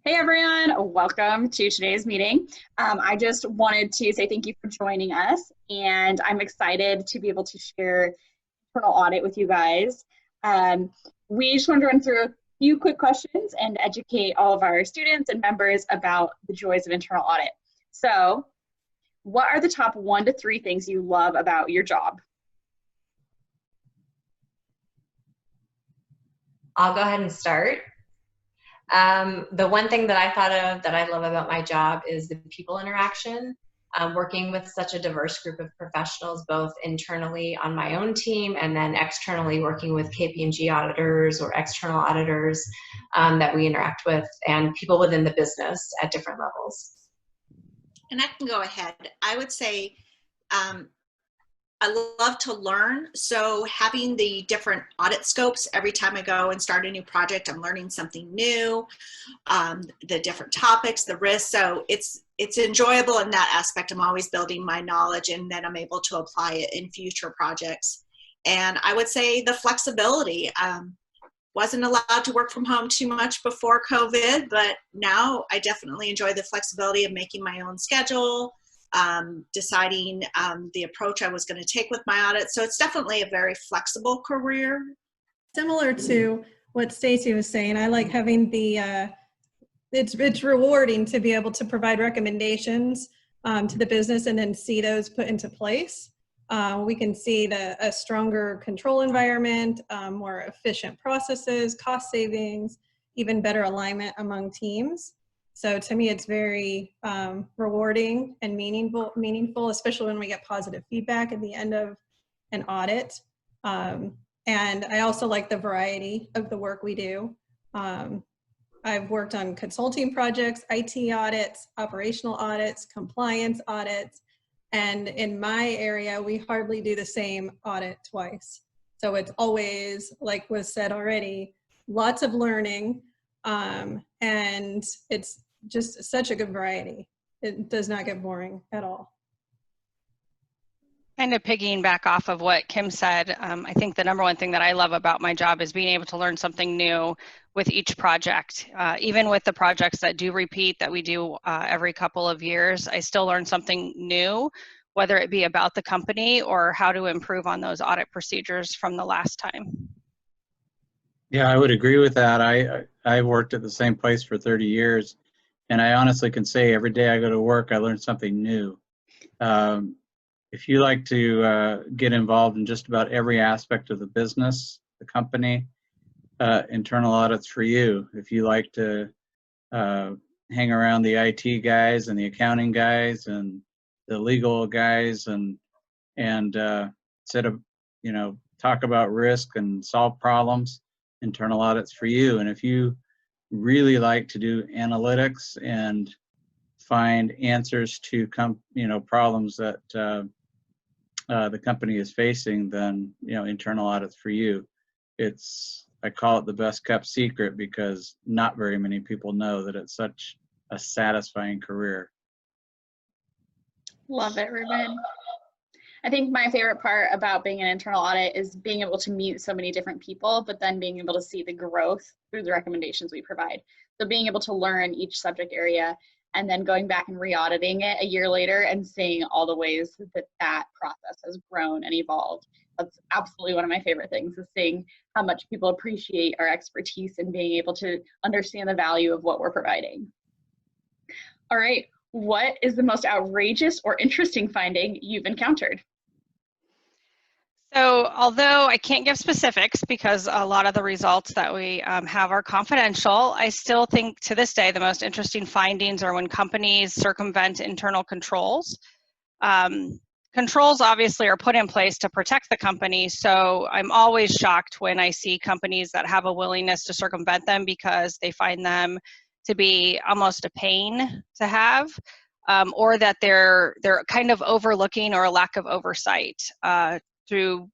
Hey everyone, welcome to today's meeting. I just wanted to say thank you for joining us, and I'm excited to be able to share internal audit with you guys. We just wanted to run through a few quick questions and educate all of our students and members about the joys of internal audit. So, what are the top 1 to 3 things you love about your job? I'll go ahead and start. The one thing that I thought of that I love about my job is the people interaction. Working with such a diverse group of professionals, both internally on my own team and then externally working with KPMG auditors or external auditors that we interact with, and people within the business at different levels. And I can go ahead. I would say I love to learn. So having the different audit scopes every time I go and start a new project, I'm learning something new, the different topics, the risks. So it's enjoyable in that aspect. I'm always building my knowledge, and then I'm able to apply it in future projects. And I would say the flexibility. Wasn't allowed to work from home too much before COVID, but now I definitely enjoy the flexibility of making my own schedule, deciding the approach I was going to take with my audit. So it's definitely a very flexible career. Similar to what Stacy was saying, I like having the, it's rewarding to be able to provide recommendations to the business and then see those put into place. We can see a stronger control environment, more efficient processes, cost savings, even better alignment among teams. So to me, it's very rewarding and meaningful, especially when we get positive feedback at the end of an audit. And I also like the variety of the work we do. I've worked on consulting projects, IT audits, operational audits, compliance audits. And in my area, we hardly do the same audit twice. So it's always, like was said already, lots of learning, and it's just such a good variety. It does not get boring at all. Kind of piggying back off of what Kim said, I think the number one thing that I love about my job is being able to learn something new with each project. Even with the projects that do repeat, that we do every couple of years, I still learn something new, whether it be about the company or how to improve on those audit procedures from the last time. Yeah, I would agree with that. I worked at the same place for 30 years, and I honestly can say every day I go to work, I learn something new. If you like to get involved in just about every aspect of the business, the company, internal audit's for you. If you like to hang around the IT guys and the accounting guys and the legal guys and instead of, talk about risk and solve problems, internal audit's for you. And if you really like to do analytics and find answers to problems that the company is facing, then internal audit's for you. I call it the best kept secret because not very many people know that it's such a satisfying career. Love it, Ruben. I think my favorite part about being an internal audit is being able to meet so many different people, but then being able to see the growth through the recommendations we provide. So being able to learn each subject area and then going back and re-auditing it a year later and seeing all the ways that process has grown and evolved. That's absolutely one of my favorite things, is seeing how much people appreciate our expertise and being able to understand the value of what we're providing. All right, what is the most outrageous or interesting finding you've encountered? So although I can't give specifics because a lot of the results that we have are confidential, I still think to this day the most interesting findings are when companies circumvent internal controls. Controls obviously are put in place to protect the company, so I'm always shocked when I see companies that have a willingness to circumvent them because they find them to be almost a pain to have, or that they're kind of overlooking or a lack of oversight through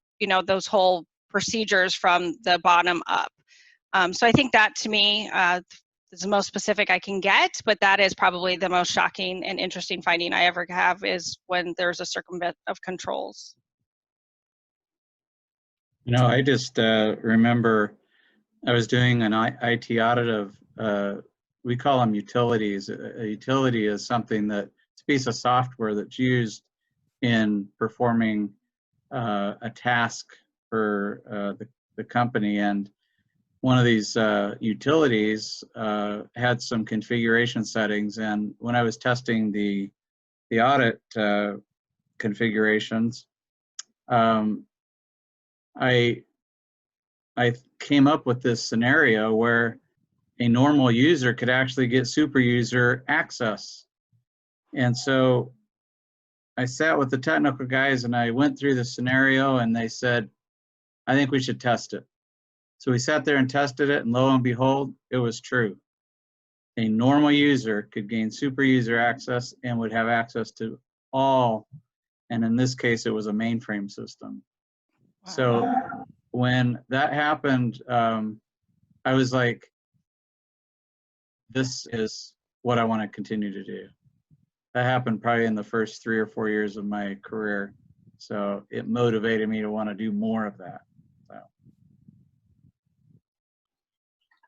those whole procedures from the bottom up. So I think that to me is the most specific I can get, but that is probably the most shocking and interesting finding I ever have, is when there's a circumvent of controls. I just remember I was doing an IT audit of we call them utilities. A utility is something that, it's a piece of software that's used in performing a task for the company. And one of these utilities had some configuration settings. And when I was testing the audit configurations, I came up with this scenario where a normal user could actually get super user access. And so I sat with the technical guys and I went through the scenario, and they said, I think we should test it. So we sat there and tested it, and lo and behold, it was true. A normal user could gain super user access and would have access to all, and in this case, it was a mainframe system. Wow. So when that happened, I was like, this is what I want to continue to do. That happened probably in the first 3 or 4 years of my career. So it motivated me to want to do more of that. So.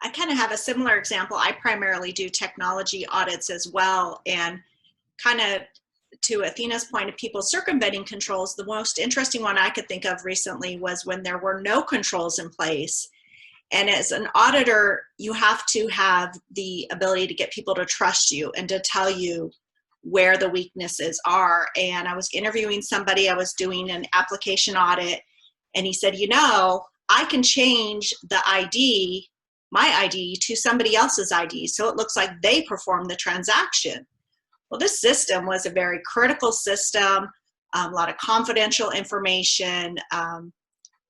I kind of have a similar example. I primarily do technology audits as well. And kind of to Athena's point of people circumventing controls, the most interesting one I could think of recently was when there were no controls in place. And as an auditor, you have to have the ability to get people to trust you and to tell you where the weaknesses are. And I was interviewing somebody, I was doing an application audit, and he said, you know, I can change the ID, my ID, to somebody else's ID, so it looks like they performed the transaction. Well, this system was a very critical system, a lot of confidential information.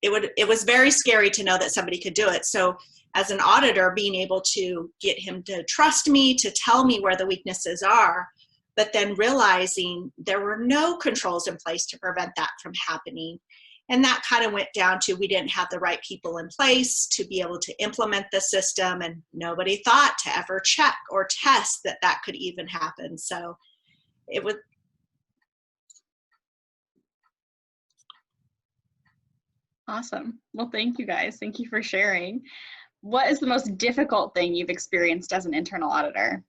It was very scary to know that somebody could do it. So as an auditor, being able to get him to trust me, to tell me where the weaknesses are, but then realizing there were no controls in place to prevent that from happening. And that kind of went down to we didn't have the right people in place to be able to implement the system, and nobody thought to ever check or test that that could even happen. So it was. Awesome. Well, thank you guys. Thank you for sharing. What is the most difficult thing you've experienced as an internal auditor?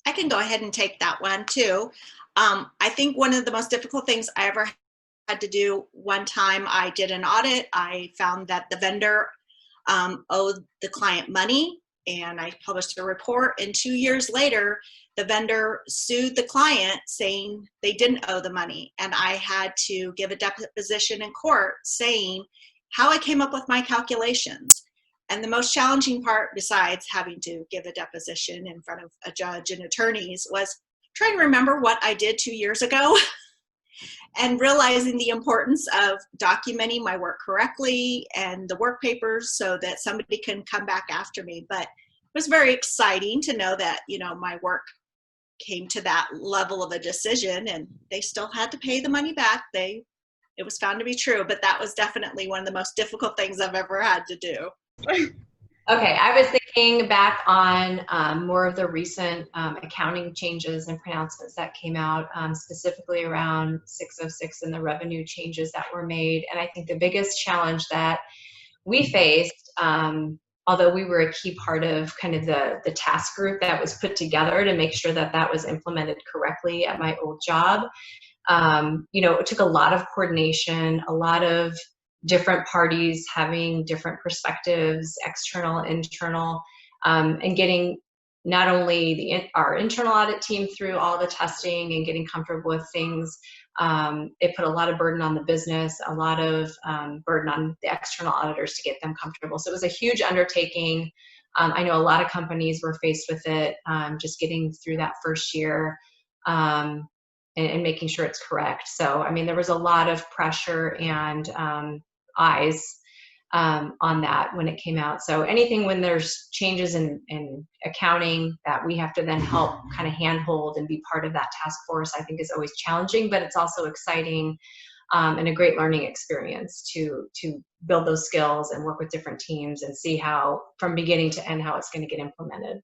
I can go ahead and take that one too. I think one of the most difficult things I ever had to do, one time I did an audit, I found that the vendor owed the client money, and I published a report, and 2 years later, the vendor sued the client saying they didn't owe the money. And I had to give a deposition in court saying how I came up with my calculations. And the most challenging part, besides having to give a deposition in front of a judge and attorneys, was trying to remember what I did 2 years ago and realizing the importance of documenting my work correctly and the work papers so that somebody can come back after me. But it was very exciting to know that, you know, my work came to that level of a decision, and they still had to pay the money back. It was found to be true, but that was definitely one of the most difficult things I've ever had to do. Okay, I was thinking back on more of the recent accounting changes and pronouncements that came out, specifically around 606 and the revenue changes that were made. And I think the biggest challenge that we faced, although we were a key part of kind of the task group that was put together to make sure that that was implemented correctly at my old job, you know, it took a lot of coordination, a lot of different parties having different perspectives, external, internal, and getting not only our internal audit team through all the testing and getting comfortable with things. It put a lot of burden on the business, a lot of burden on the external auditors to get them comfortable. So it was a huge undertaking. I know a lot of companies were faced with it, just getting through that first year and making sure it's correct. So, I mean, there was a lot of pressure and eyes on that when it came out. So anything when there's changes in accounting that we have to then help kind of handhold and be part of that task force, I think is always challenging, but it's also exciting and a great learning experience to build those skills and work with different teams and see how from beginning to end how it's going to get implemented.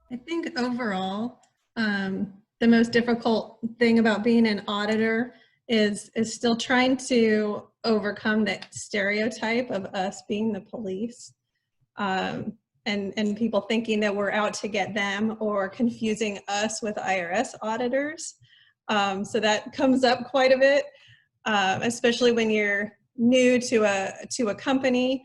I think overall, the most difficult thing about being an auditor is still trying to overcome that stereotype of us being the police, and people thinking that we're out to get them or confusing us with IRS auditors. So that comes up quite a bit, especially when you're new to a company.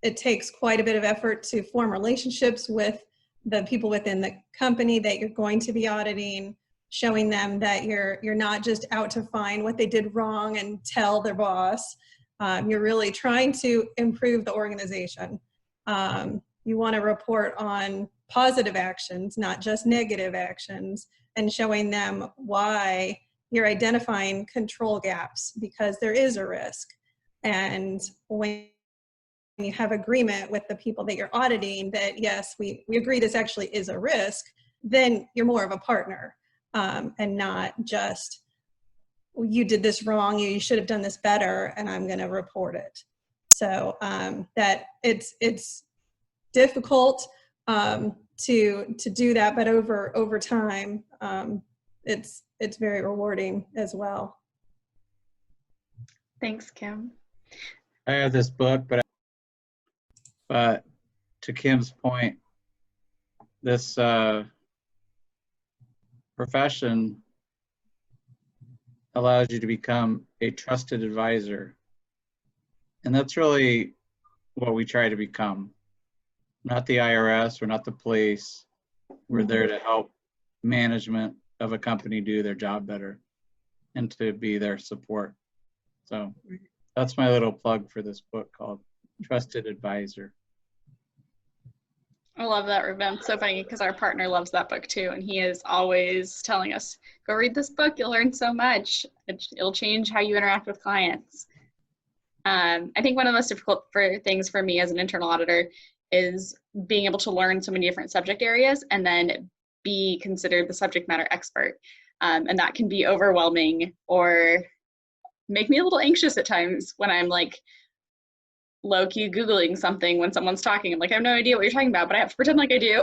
It takes quite a bit of effort to form relationships with the people within the company that you're going to be auditing, showing them that you're not just out to find what they did wrong and tell their boss. You're really trying to improve the organization. You want to report on positive actions, not just negative actions, and showing them why you're identifying control gaps, because there is a risk. And when you have agreement with the people that you're auditing that, yes, we agree this actually is a risk, then you're more of a partner, and not just, well, you did this wrong, you should have done this better, and I'm going to report it. So that it's difficult to do that, but over time, it's very rewarding as well. Thanks, Kim. I have this book, but to Kim's point, this profession allows you to become a trusted advisor. And that's really what we try to become. Not the IRS, we're not the police. We're there to help management of a company do their job better and to be their support. So that's my little plug for this book called Trusted Advisor. I love that, Ruben. It's so funny because our partner loves that book too, and he is always telling us, go read this book, you'll learn so much. It'll change how you interact with clients. I think one of the most difficult things for me as an internal auditor is being able to learn so many different subject areas and then be considered the subject matter expert. And that can be overwhelming or make me a little anxious at times when I'm like low-key Googling something when someone's talking. I'm like, I have no idea what you're talking about, but I have to pretend like I do.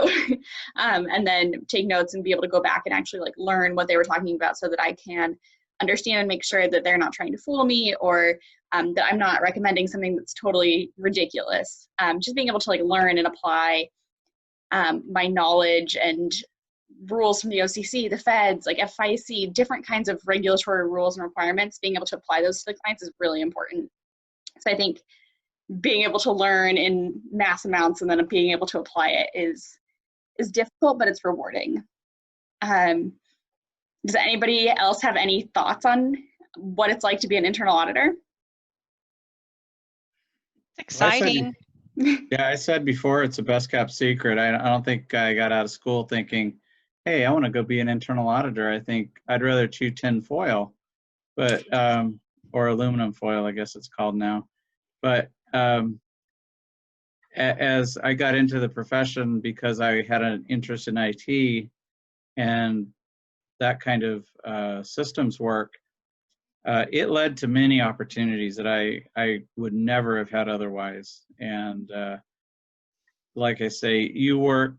And then take notes and be able to go back and actually like learn what they were talking about so that I can understand and make sure that they're not trying to fool me, or that I'm not recommending something that's totally ridiculous. Just being able to like learn and apply my knowledge and rules from the OCC, the feds, like FIC, different kinds of regulatory rules and requirements, being able to apply those to the clients is really important. So I think being able to learn in mass amounts and then being able to apply it is difficult, but it's rewarding. Does anybody else have any thoughts on what it's like to be an internal auditor? It's exciting. Yeah, I said before, it's a best kept secret. I don't think I got out of school thinking, hey, I want to go be an internal auditor. I think I'd rather chew tin foil, but or aluminum foil, I guess it's called now. But as I got into the profession, because I had an interest in IT and that kind of systems work, it led to many opportunities that I would never have had otherwise. And like I say, you work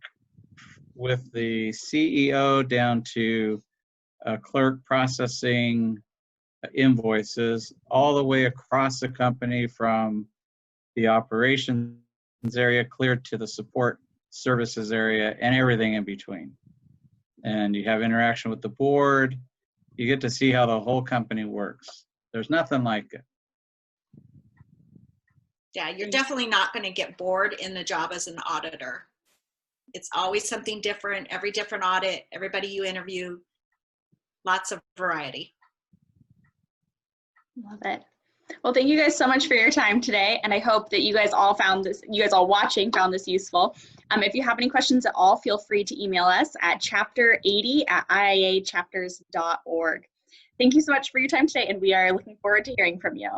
with the CEO down to a clerk processing invoices all the way across the company, from the operations area clear to the support services area and everything in between. And you have interaction with the board. You get to see how the whole company works. There's nothing like it. Yeah, you're definitely not going to get bored in the job as an auditor. It's always something different, every different audit, everybody you interview, lots of variety. Love it. Well, thank you guys so much for your time today, and I hope that you guys all watching found this useful. If you have any questions at all, feel free to email us at chapter80@iiachapters.org. Thank you so much for your time today, and we are looking forward to hearing from you.